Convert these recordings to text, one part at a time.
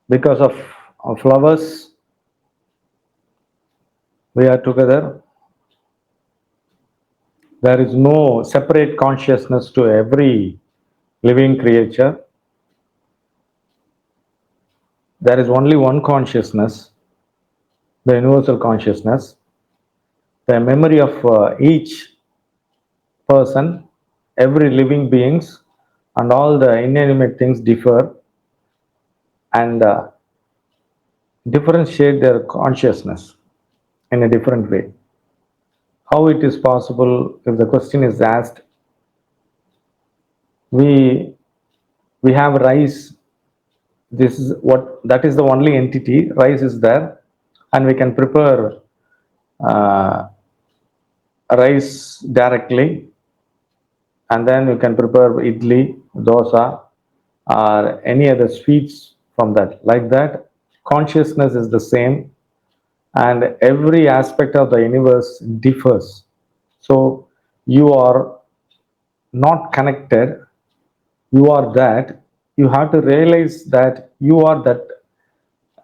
Because of flowers, we are together. There is no separate consciousness to every living creature. There is only one consciousness, the universal consciousness. The memory of each person, every living beings, and all the inanimate things differ and differentiate their consciousness in a different way. How it is possible? If the question is asked, we we have rice. This is what, that is the only entity. Rice is there, and we can prepare uh, rice directly, and then you can prepare idli, dosa, or any other sweets from that. Like that, consciousness is the same, and every aspect of the universe differs. So you are not connected, you are that. You have to realize that you are that,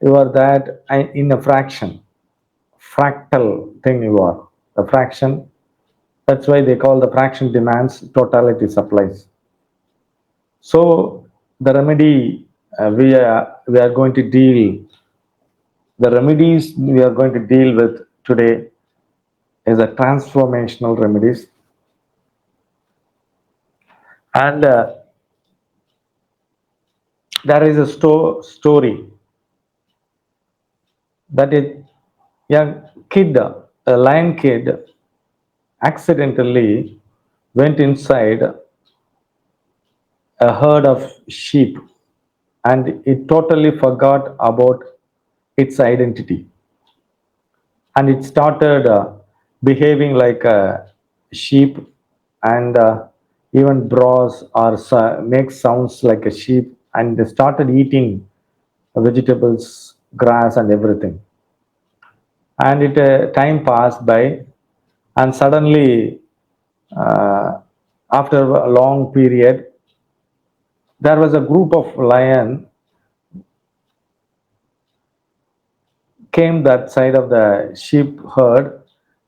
you are that in a fraction, fractal thing. You are a fraction. That's why they call the fraction demands, totality supplies. So the remedy, we are going to deal, the remedies we are going to deal with today is a transformational remedies. And there is a story that a young kid, a lion kid, accidentally went inside a herd of sheep, and it totally forgot about its identity, and it started behaving like a sheep, and even browse or make sounds like a sheep, and they started eating vegetables, grass, and everything. And it time passed by, and suddenly, uh, after a long period, there was a group of lion came that side of the sheep herd,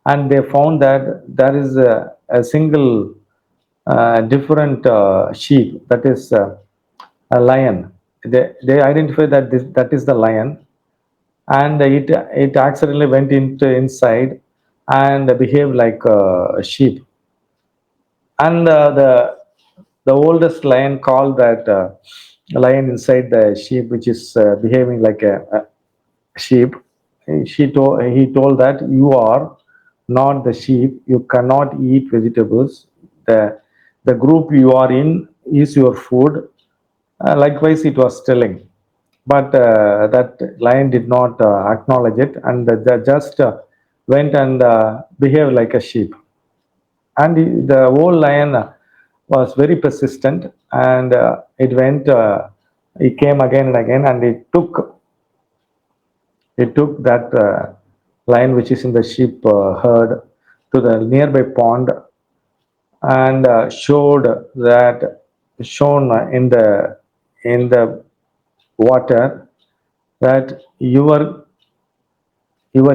and they found that there is a single different sheep, that is a lion. They identify that that is the lion, and it accidentally went into inside and behaved like a sheep. And the oldest lion called that lion inside the sheep, which is behaving like a sheep. He told that you are not the sheep. You cannot eat vegetables. The group you are in is your food. Likewise, it was telling, but that lion did not acknowledge it, and just went and behaved like a sheep. And the old lion was very persistent, and it came again and again, and it took that lion which is in the sheep herd to the nearby pond, and showed that, shown in the water, that your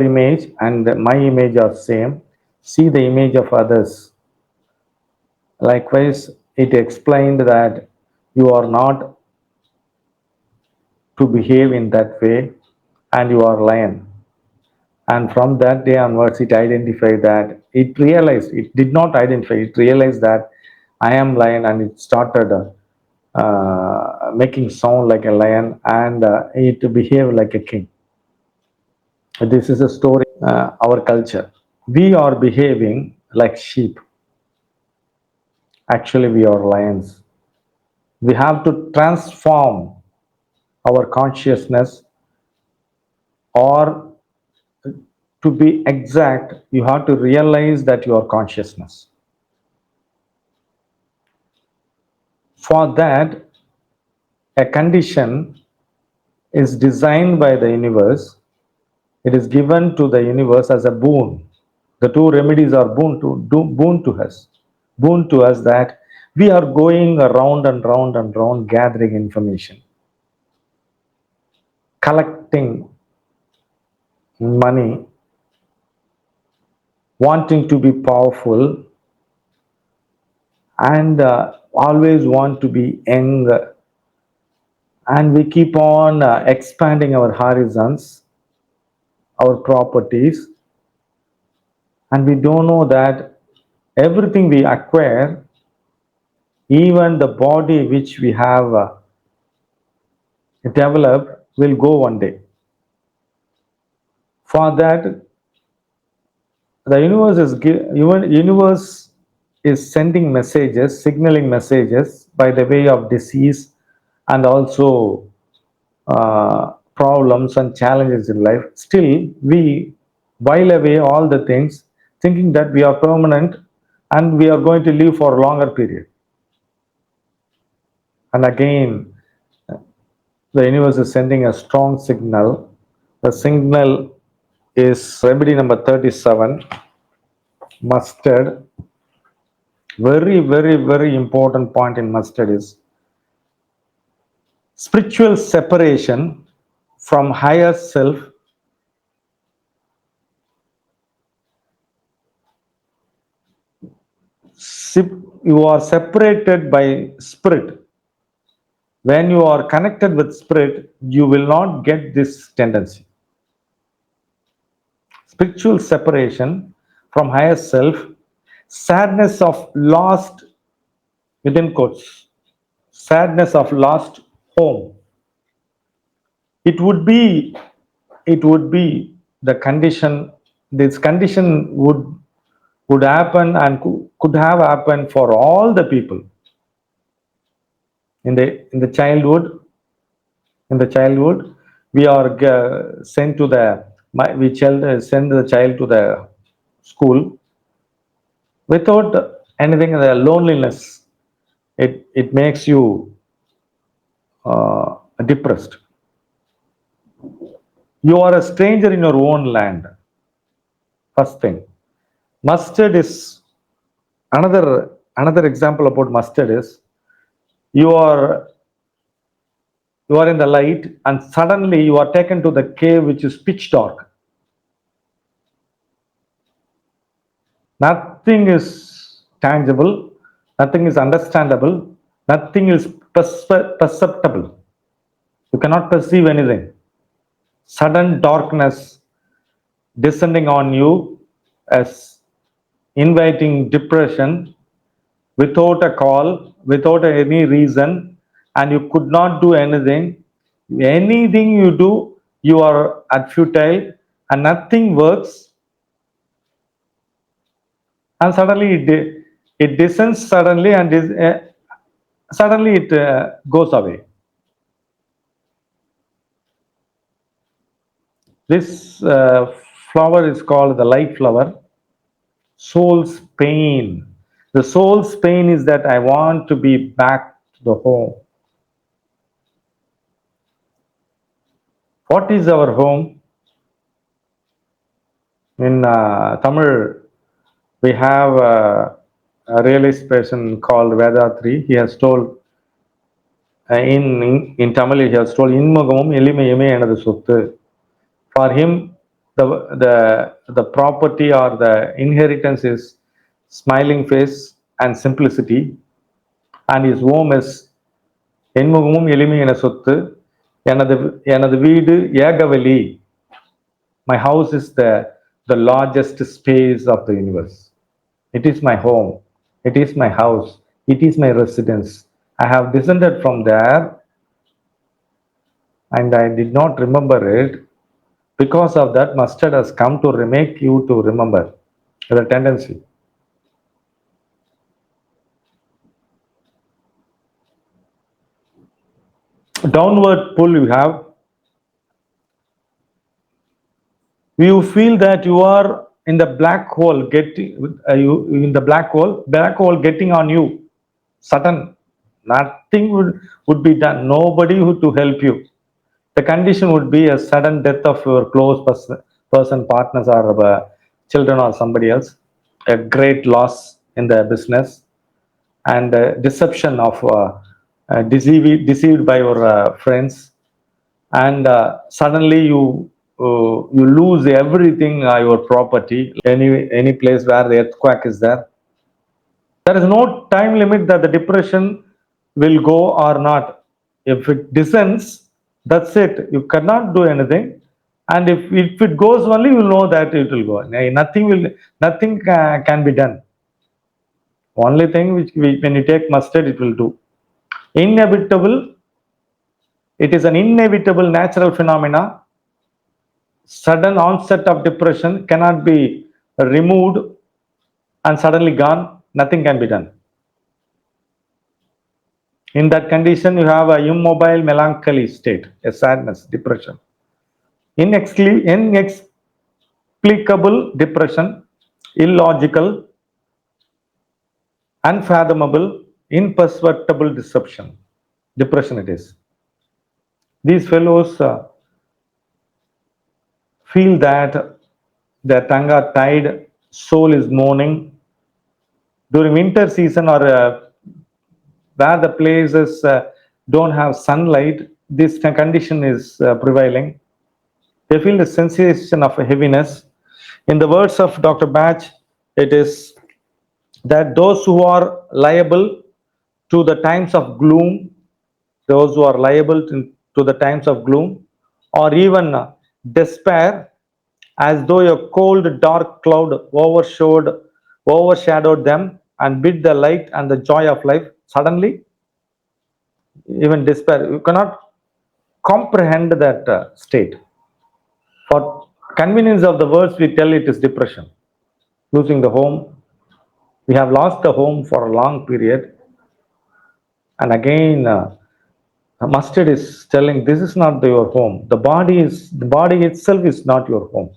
image and my image are same. See the image of others. Likewise, it explained that you are not to behave in that way, and you are lion. And from that day onwards, it identified that, it realized, it did not identify, it realized that I am lion, and it started making sound like a lion, and it behaved like a king. This is a story, our culture. We are behaving like sheep. Actually, we are lions. We have to transform our consciousness, or to be exact, you have to realize that you are consciousness. For that, a condition is designed by the universe. It is given to the universe as a boon. The two remedies are boon to us. Boon to us, that we are going around and round and round gathering information. collecting money, wanting to be powerful, and always want to be young, and we keep on expanding our horizons, our properties, and we don't know that everything we acquire, even the body which we have developed, will go one day. For that, the universe is sending messages, signaling messages by the way of disease and also problems and challenges in life. Still, we while away all the things, thinking that we are permanent and we are going to live for a longer period. And again, the universe is sending a strong signal. The signal is remedy number 37, mustard. Very, very, very important point in mustard is spiritual separation from higher self. You are separated by spirit. When you are connected with spirit, you will not get this tendency. Spiritual separation from higher self, sadness of lost, within quotes, sadness of lost home. It would be it would be the condition. This condition would happen and could have happened for all the people in the childhood. In the childhood, we are sent to the we send the child to the school without anything. The loneliness, it makes you depressed. You are a stranger in your own land. First thing, mustard is another example about mustard is you are you are in the light and suddenly you are taken to the cave which is pitch dark. Nothing is tangible, nothing is understandable, nothing is perceptible. You cannot perceive anything. Sudden darkness descending on you as inviting depression without a call, without any reason, and you could not do anything. Anything you do, you are at futile and nothing works, and suddenly it descends suddenly and suddenly it goes away. This flower is called the light flower. Soul's pain. The soul's pain is that I want to be back to the home. What is our home? In Tamil, we have a realist person called Vedatri. He has told in Tamil, he has told Inmugamum Elimayame another Suttu. For him, the property or the inheritance is smiling face and simplicity, and his home is என்முகமும் எளிமையான சொத்து. எனது எனது வீடு ஏகவெளி. My house is the largest space of the universe. It is my home. It is my house. It is my residence. I have descended from there and I did not remember it. Because of that, mustard has come to make you to remember the tendency. Downward pull you have. You feel that you are in the black hole getting you in the black hole getting on you. Sudden, nothing would be done. Nobody to help you. The condition would be a sudden death of your close person, partners, or children, or somebody else. A great loss in the business, and deception of deceived by your friends, and suddenly you lose everything, your property, any place where the earthquake is there. There is no time limit that the depression will go or not. If it descends, that's it. You cannot do anything. And if it goes only, you know that it will go. Nothing can be done. Only thing when you take mustard, it will do. Inevitable. It is an inevitable natural phenomena. Sudden onset of depression cannot be removed and suddenly gone. Nothing can be done. In that condition, you have a immobile melancholy state, a sadness, depression. Inexplicable depression, illogical, unfathomable, imperceptible deception. Depression it is. These fellows feel that their tongue are tied, soul is mourning. During winter season or where the places don't have sunlight, this condition is prevailing. They feel the sensation of heaviness. In the words of Dr. Batch, it is that those who are liable to the times of gloom, those who are liable to the times of gloom, or even despair, as though a cold, dark cloud overshadowed them and bid the light and the joy of life. Suddenly, even despair, you cannot comprehend that state. For convenience of the words, we tell it is depression. Losing the home, we have lost the home for a long period, and again, mustard is telling this is not your home. The body itself is not your home.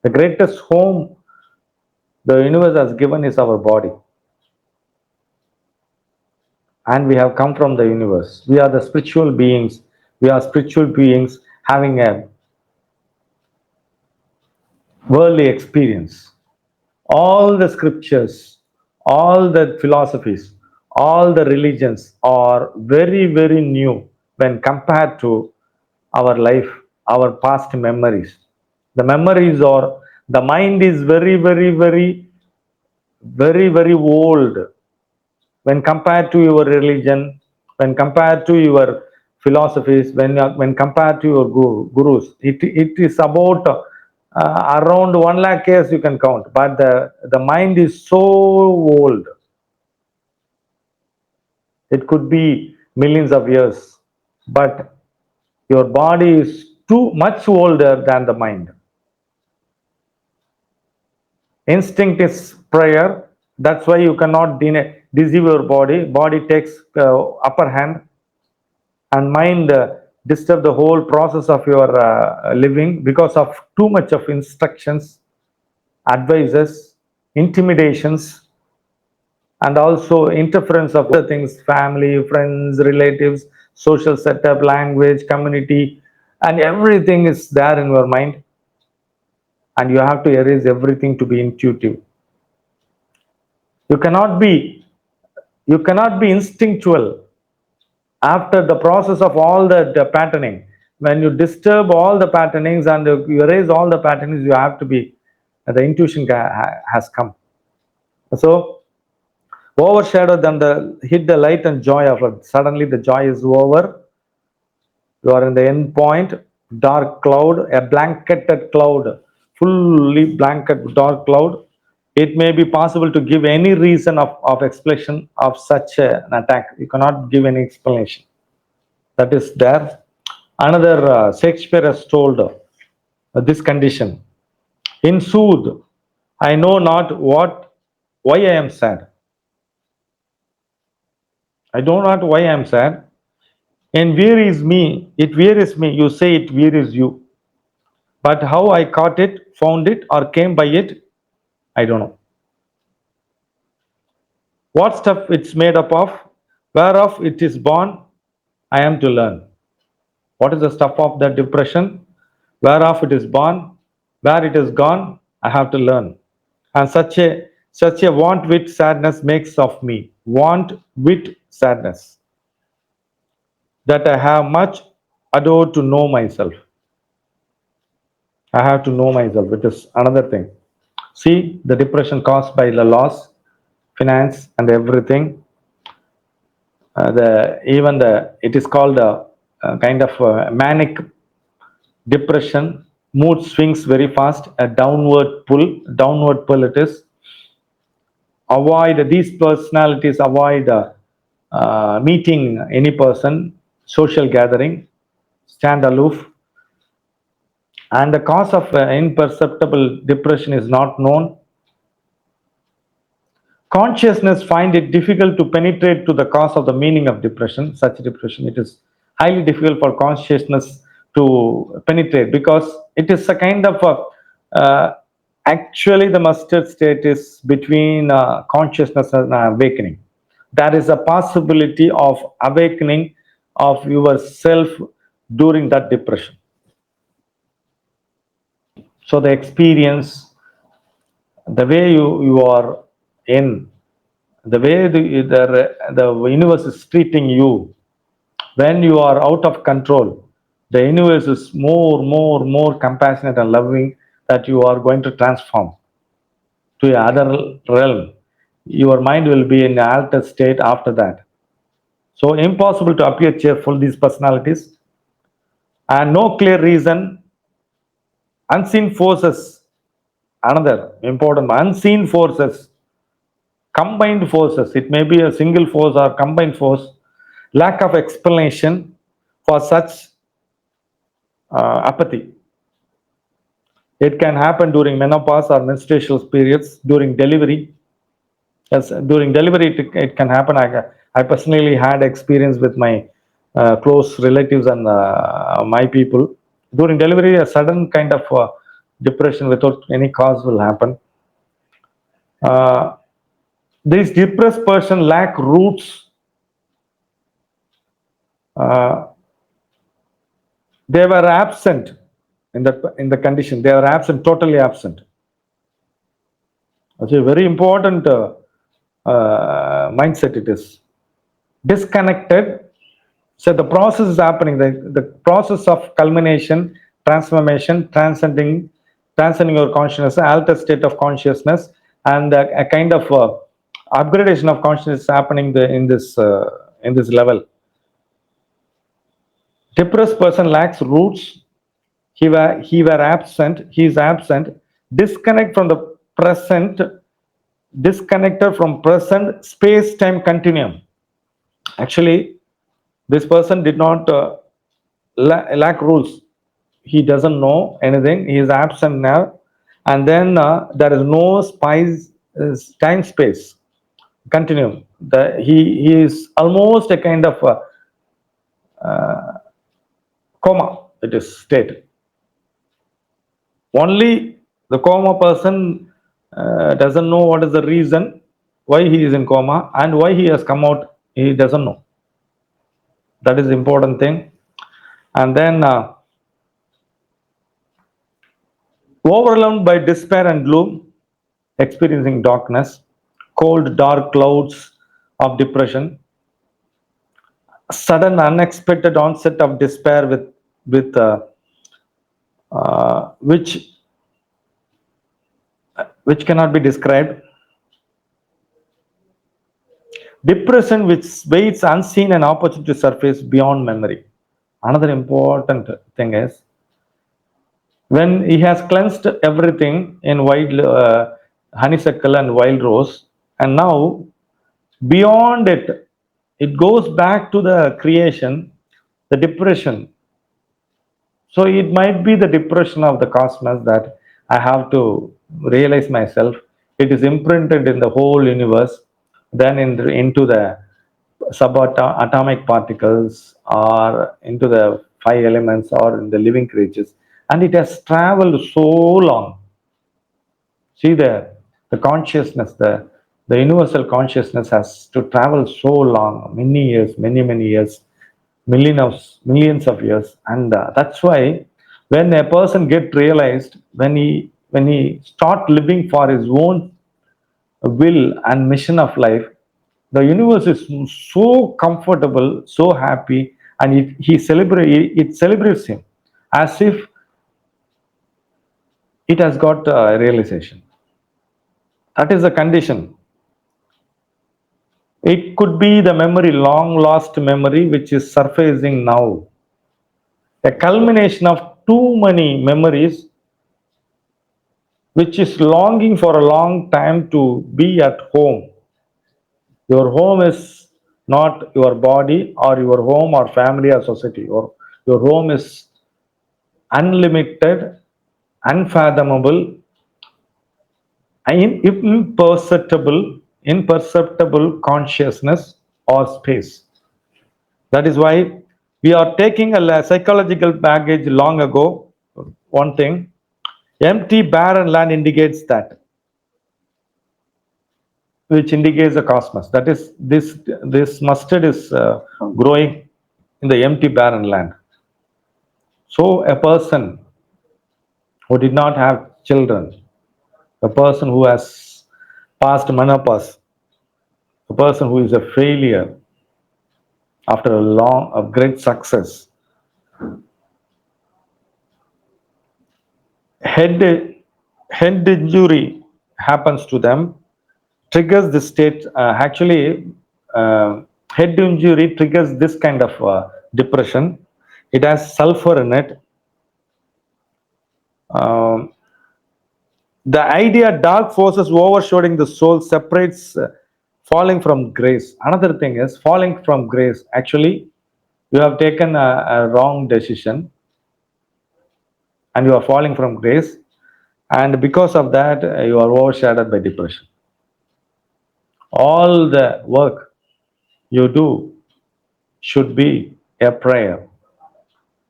The greatest home the universe has given is our body, and we have come from the universe. We are the spiritual beings. We are spiritual beings having a worldly experience. All the scriptures, all the philosophies, all the religions are very, very new when compared to our life, our past memories. The memories are, the mind is very, very, very, very, very old when compared to your religion, when compared to your philosophies, when compared to your gurus. It is about around 1 lakh years you can count, but the mind is so old. It could be millions of years, but your body is too much older than the mind. Instinct is prayer. That's why you cannot deceive your body. Body takes upper hand, and mind disturb the whole process of your living because of too much of instructions, advices, intimidations, and also interference of other things, family, friends, relatives, social setup, language, community, and everything is there in your mind, and you have to erase everything to be intuitive. You cannot be you cannot be instinctual after the process of all the patterning. When you disturb all the patternings and you erase all the patternings, you have to be, the intuition has come. So overshadowed them, the hit the light and joy of it. Suddenly the joy is over. You are in the end point. Dark cloud, a blanketed cloud, fully blanket dark cloud. It may be possible to give any reason of explanation of such an attack. You cannot give any explanation. That is there. Another Shakespeare has told this condition. In sooth, I know not why I am sad. I know not why I am sad. And wearies me, it wearies me. You say it wearies you. But how I caught it, found it, or came by it, I don't know. What stuff it's made up of, whereof it is born, I am to learn. What is the stuff of that depression? Whereof it is born, where it is gone, I have to learn. And such a want wit sadness makes of me. Want wit sadness. That I have much adore to know myself. I have to know myself, which is another thing. See, the depression caused by the loss, finance, and everything. The even the it is called a kind of manic depression. Mood swings very fast. A downward pull. Downward pull. It is avoid these personalities. Avoid meeting any person, social gathering. Stand aloof. And the cause of imperceptible depression is not known. Consciousness find it difficult to penetrate to the cause of the meaning of depression. Such depression, it is highly difficult for consciousness to penetrate because it is a kind of actually the mustard state is between consciousness and awakening. There is a possibility of awakening of yourself during that depression. So the experience, the way you are in, the way the universe is treating you, when you are out of control, the universe is more compassionate and loving, that you are going to transform to another realm. Your mind will be in an altered state after that. So impossible to appear cheerful, these personalities, and no clear reason. Unseen forces, another important unseen forces, combined forces. It may be a single force or combined force. Lack of explanation for such apathy. It can happen during menopause or menstrual periods, during delivery. Yes, during delivery it can happen. I personally had experience with my close relatives and my people. During delivery, a sudden kind of depression without any cause will happen. Uh, this depressed person lack roots. Uh, they were absent in the condition. They are absent, totally absent. That's a very important mindset. It is disconnected. So the process is happening. The process of culmination, transformation, transcending your consciousness, altered state of consciousness, and a kind of upgradation of consciousness is happening in this level. Depressed person lacks roots. He were absent. He is absent. Disconnect from the present. Disconnected from present space-time continuum. Actually, this person did not lack rules. He doesn't know anything. He is absent now, and then there is no time space continuum. He is almost a kind of coma. It is state. Only the coma person doesn't know what is the reason why he is in coma and why he has come out. He doesn't know. That is the important thing. And then overwhelmed by despair and gloom, experiencing darkness, cold, dark clouds of depression, sudden, unexpected onset of despair with which cannot be described. Depression which waits unseen an opportunity to surface beyond memory. Another important thing is when he has cleansed everything in wild honeysuckle and wild rose, and now beyond it, it goes back to the creation, the depression. So it might be the depression of the cosmos that I have to realize myself. It is imprinted in the whole universe, then into the subatomic particles or into the five elements or in the living creatures. And it has traveled so long. See the consciousness, the universal consciousness has to travel so long, many years, many years, millions of years, and that's why when a person get realized, when he start living for his own will and mission of life, the universe is so comfortable, so happy, and it celebrates him as if it has got realization. That is the condition. It could be the memory, long lost memory, which is surfacing now. A culmination of too many memories, which is longing for a long time to be at home. Your home is not your body or your home or family or society. Your home is unlimited, unfathomable, imperceptible consciousness or space. That is why we are taking a psychological baggage long ago. One thing, empty barren land indicates that, which indicates the cosmos. That is, this mustard is growing in the empty barren land. So a person who did not have children, a person who has passed menopause, a person who is a failure after a great success, head head injury happens to them, triggers this state. Head injury triggers this kind of depression. It has sulfur in it. Um, the idea dark forces overshadowing the soul separates falling from grace. Another thing is falling from grace. Actually, you have taken a wrong decision and you are falling from grace, and because of that, you are overshadowed by depression. All the work you do should be a prayer.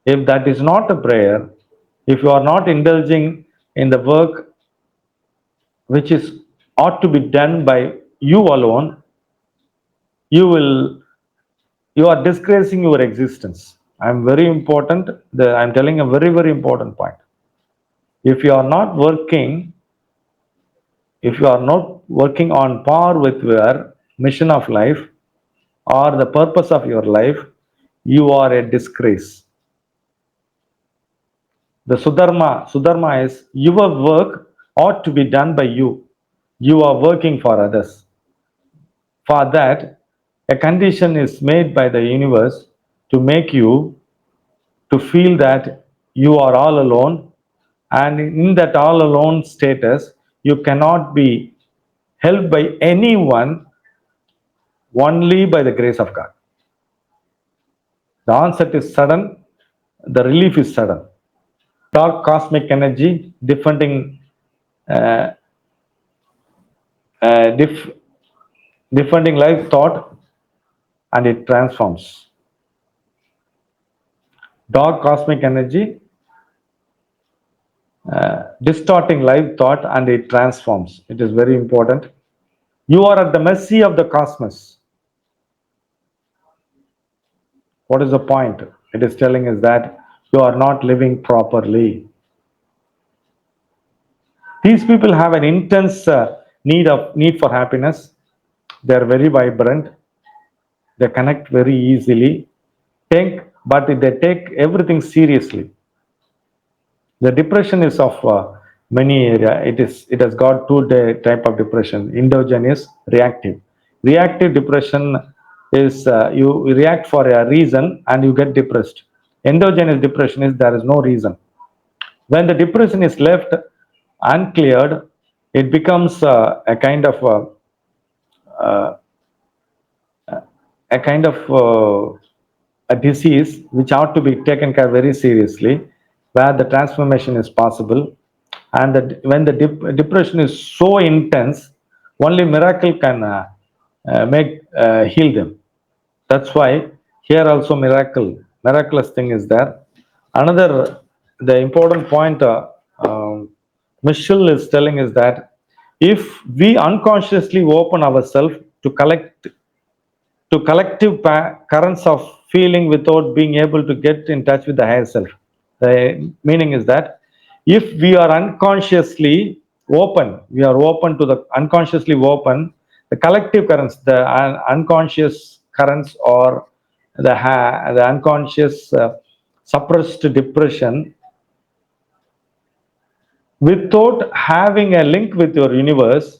If that is not a prayer, if you are not indulging in the work which is ought to be done by you alone, you will you are disgracing your existence. I'm very important. I'm telling a very, very important point. If you are not working, if you are not working on par with your mission of life or the purpose of your life, you are a disgrace. The Sudharma is your work ought to be done by you. You are working for others. For that, a condition is made by the universe to make you to feel that you are all alone, and in that all alone status, you cannot be helped by anyone, only by the grace of God. The onset is sudden, the relief is sudden. Dark cosmic energy uh, uh, dif- defending life thought, and it transforms. Dark cosmic energy distorting life thought, and it transforms. It is very important. You are at the mercy of the cosmos. What is the point? It is telling us that you are not living properly. These people have an intense need for happiness. They are very vibrant. They connect very easily. But they take everything seriously. The depression is of many area. It has got two type of depression: endogenous, reactive. Reactive depression is you react for a reason and you get depressed. Endogenous depression is there is no reason. When the depression is left uncleared, it becomes uh, a kind of a disease which ought to be taken care very seriously, where the transformation is possible. And when the depression is so intense, only miracle can make heal them. That's why here also miraculous thing is there. Another the important point Michelle is telling is that if we unconsciously open ourselves to collective currents of feeling without being able to get in touch with the higher self. The meaning is that if we are unconsciously we are open to the unconsciously open, the collective currents, the unconscious currents or the unconscious suppressed depression without having a link with your universe.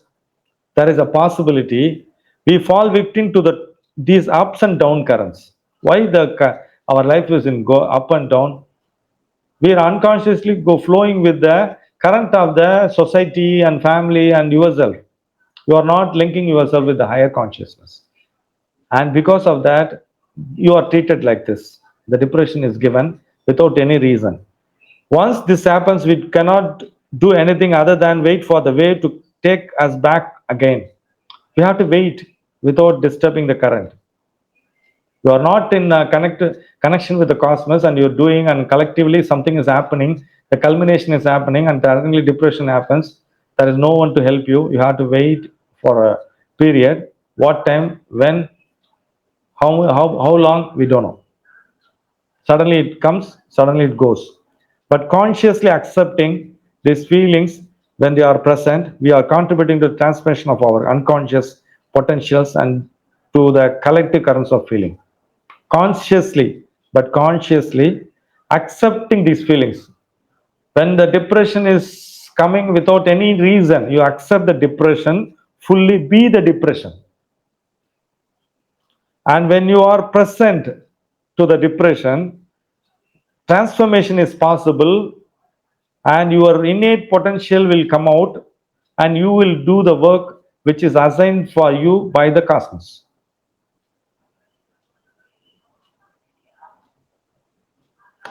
There is a possibility we fall victim to these ups and down currents. Why our life is in go up and down? We are unconsciously go flowing with the current of the society and family and yourself. You are not linking yourself with the higher consciousness, and because of that, you are treated like this. The depression is given without any reason. Once this happens, we cannot do anything other than wait for the wave to take us back again. We have to wait without disturbing the current. You are not in connection with the cosmos, and you're doing, and collectively something is happening. The culmination is happening, and suddenly depression happens. There is no one to help you. You have to wait for a period. What time? When? How long? We don't know. Suddenly it comes, suddenly it goes. But consciously accepting these feelings when they are present, we are contributing to the transmission of our unconscious potentials and to the collective currents of feeling. Consciously, but consciously accepting these feelings. When the depression is coming without any reason, you accept the depression, fully be the depression. And when you are present to the depression, transformation is possible, and your innate potential will come out, and you will do the work which is assigned for you by the cosmos.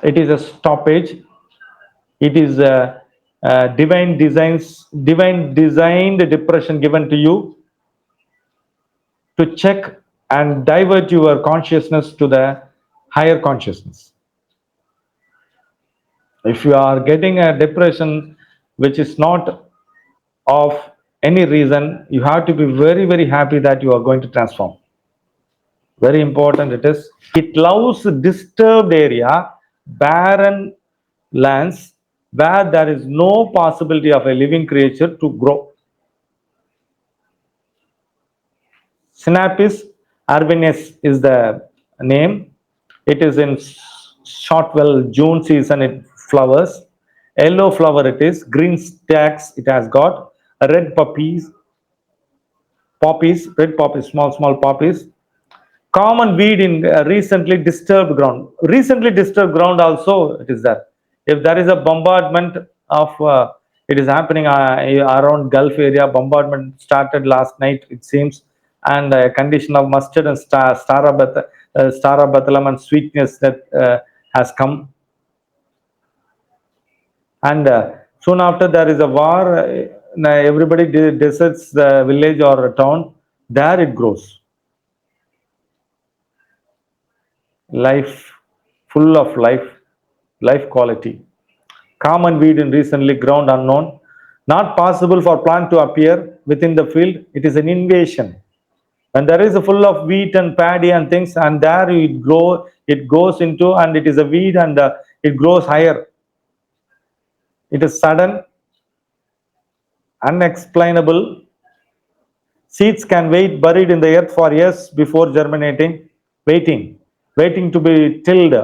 It is a stoppage. It is a divine designed depression given to you to check and divert your consciousness to the higher consciousness. If you are getting a depression which is not of any reason, you have to be very, very happy that you are going to transform. Very important it is. It loves disturbed area, barren lands where there is no possibility of a living creature to grow. Sinapis arvinus is the name. It is in Shortwell June season. It flowers. Yellow flower it is. Green stacks it has got. Red red poppies, small poppies. Common weed in recently disturbed ground. Recently disturbed ground also it is there. If there is a bombardment of, it is happening around Gulf area. Bombardment started last night it seems, and a condition of mustard and starabathalam and sweetness that has come. And soon after there is a war. Everybody deserts the village or town. There it grows. Life, full of life quality. Common weed in recently ground unknown. Not possible for plant to appear within the field. It is an invasion. When there is a full of wheat and paddy and things, and there it goes into, and it is a weed, and it grows higher. It is sudden, unexplainable. Seeds can wait buried in the earth for years before germinating, waiting to be tilled,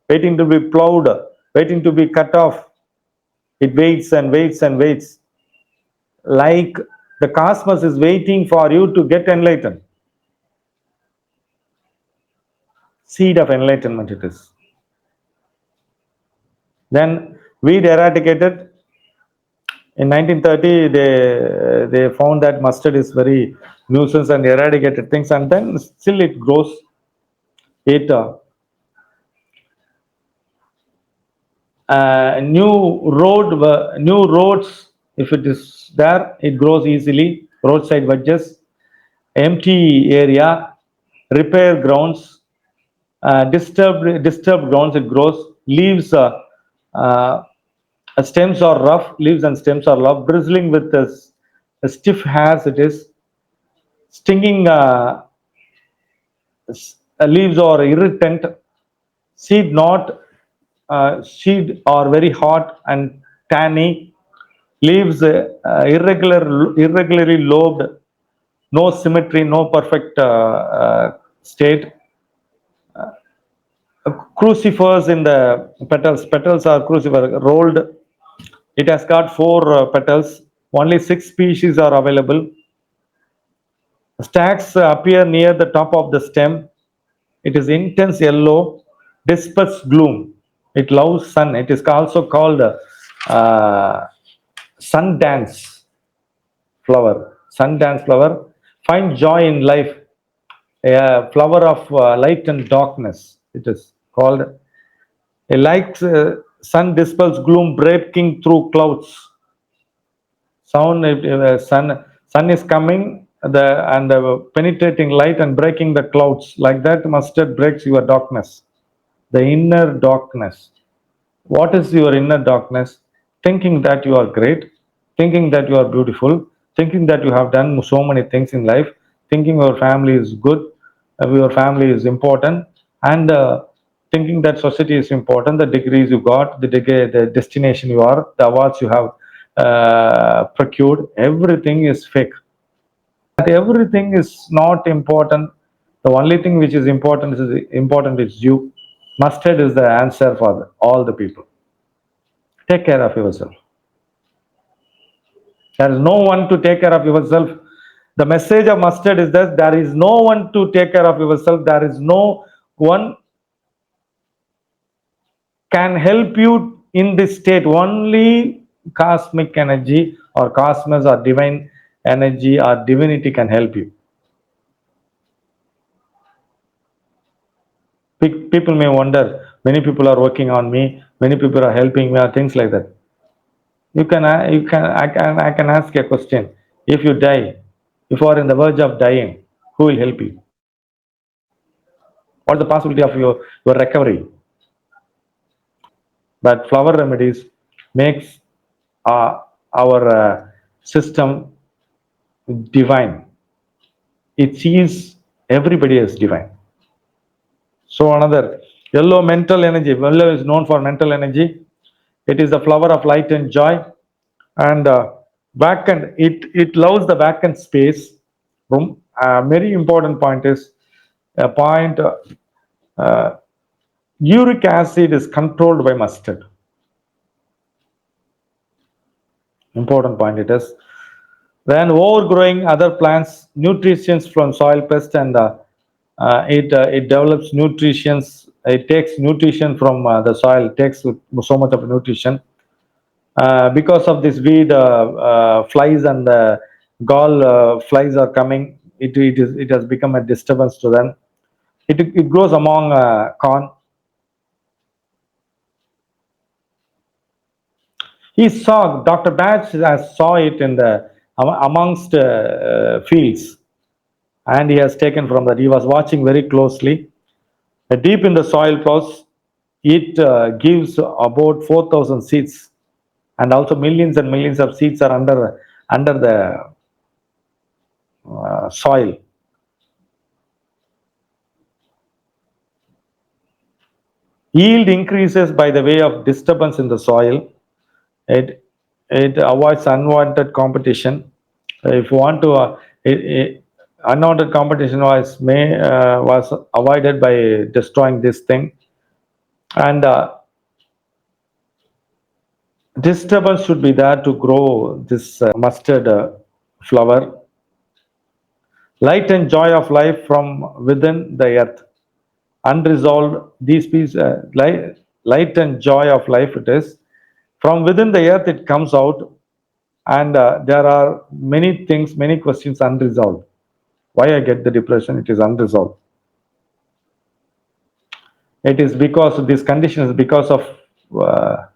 waiting to be plowed, waiting to be cut off. It waits and waits and waits. Like the cosmos is waiting for you to get enlightened. Seed of enlightenment it is. Then weed eradicated. In 1930, they found that mustard is very nuisance and eradicated things, and then still it grows. It new roads, if it is there, it grows easily. Roadside wedges, empty area, repair grounds, disturbed grounds, it grows. Leaves, stems are rough. Leaves and stems are rough, bristling with stiff hairs. It is stinging. Leaves are irritant. Seed are very hot and tanny. Leaves irregularly lobed. No symmetry, no perfect state. crucifers in the petals. Petals are crucifer rolled. It has got four petals. Only six species are available. Stacks appear near the top of the stem. It is intense yellow, disperse gloom. It loves sun. It is also called sun dance flower. Sun dance flower. Find joy in life. A flower of light and darkness. It is called a light sun dispels gloom, breaking through clouds. Sound sun is coming and penetrating light and breaking the clouds. Like that, mustard breaks your darkness, the inner darkness. What is your inner darkness? Thinking that you are great, thinking that you are beautiful, thinking that you have done so many things in life, thinking your family is good, your family is important, and thinking that society is important, the degrees you got, the destination you are, the awards you have procured, everything is fake. That everything is not important. The only thing which is important is you. Mustard is the answer for all the people. Take care of yourself. There is no one to take care of yourself. The message of mustard is that there is no one to take care of yourself. There is no one can help you in this state. Only cosmic energy or cosmos or divine energy or divinity can help you. People may wonder, many people are working on me, many people are helping me, or things like that. I can ask a question. If you die, if you are in the verge of dying, who will help you? What's the possibility of your recovery? But flower remedies makes our system divine. It sees everybody as divine. So another yellow mental energy. Yellow is known for mental energy. It is the flower of light and joy, and vacant. It loves the vacant space. Room. Very important point is a point. Uh, Uric acid is controlled by mustard. Important point it is. Then overgrowing other plants, nutrients from soil pest, and it develops nutrients. It takes nutrition from the soil. It takes so much of nutrition. Because of this weed, flies and gall flies are coming. It has become a disturbance to them. It grows among corn. He saw Dr. Batch saw it in the amongst fields, and he has taken from that. He was watching very closely. Deep in the soil plots, it gives about 4,000 seeds, and also millions and millions of seeds are under the soil. Yield increases by the way of disturbance in the soil. It it avoids unwanted competition. If you want to, unwanted competition was avoided by destroying this thing, and disturbance should be there to grow this mustard flower. Light and joy of life from within the earth. Unresolved, these pieces, light and joy of life it is. From within the earth it comes out, and there are many things, many questions unresolved. Why I get the depression? It is unresolved. It is because of these conditions, because of uh,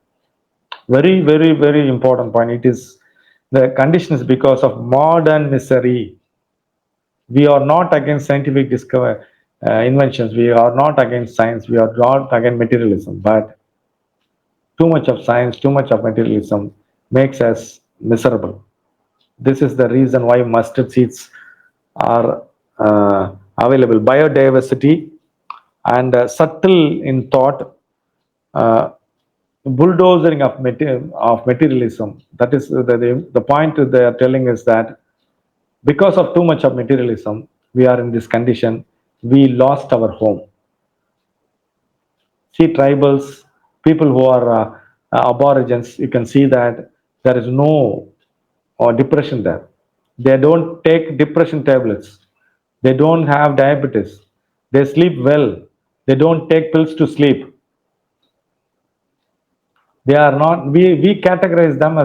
very, very, very important point. It is the conditions because of modern misery. We are not against scientific discover inventions. We are not against science. We are not against materialism. But too much of science, too much of materialism makes us miserable. This is the reason why mustard seeds are available. Biodiversity and subtle in thought, uh, bulldozing of materialism. That is the point they are telling is that because of too much of materialism, we are in this condition. We lost our home. See tribals, people who are aborigines, you can see that there is no depression there. They don't take depression tablets. They don't have diabetes. They sleep well. They don't take pills to sleep. They are not. We categorize them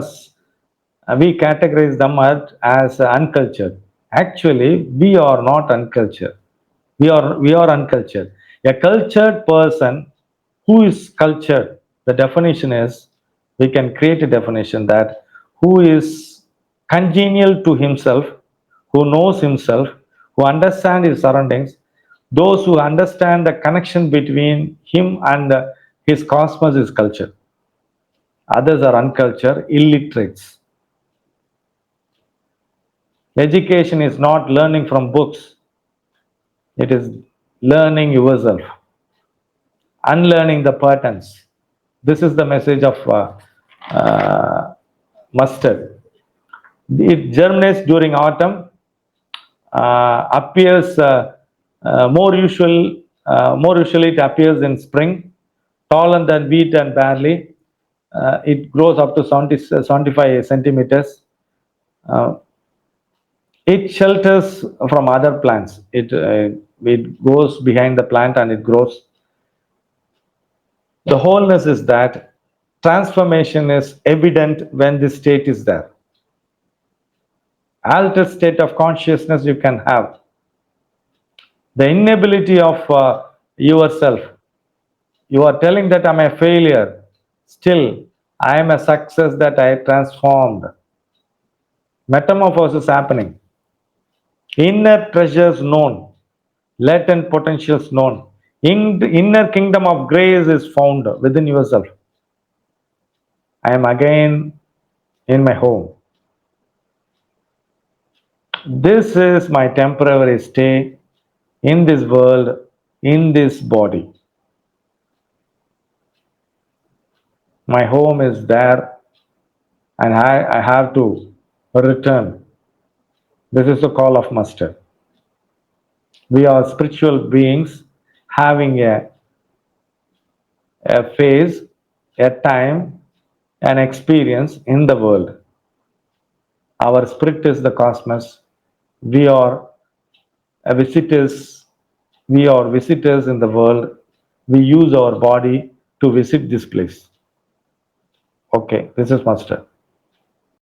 as uncultured. Actually, we are not uncultured. We are uncultured. A cultured person who is cultured. The definition is, we can create a definition that who is congenial to himself, who knows himself, who understands his surroundings, those who understand the connection between him and his cosmos is culture. Others are uncultured, illiterates. Education is not learning from books, it is learning yourself, unlearning the patterns. This is the message of mustard. It germinates during autumn, appears more usually it appears in spring, taller than wheat and barley. It grows up to 75 centimeters. Uh, it shelters from other plants. It goes behind the plant and it grows. The wholeness is that transformation is evident when this state is there. Altered state of consciousness you can have. The inability of yourself. You are telling that I'm a failure. Still, I am a success that I transformed. Metamorphosis happening. Inner treasures known. Latent potentials known. In the inner kingdom of grace is found within yourself. I am again in my home. This is my temporary stay in this world, in this body. My home is there, and I have to return. This is the call of master. We are spiritual beings having a phase, a time, an experience in the world. Our spirit is the cosmos. We are visitors. We are visitors in the world. We use our body to visit this place. Okay, this is master.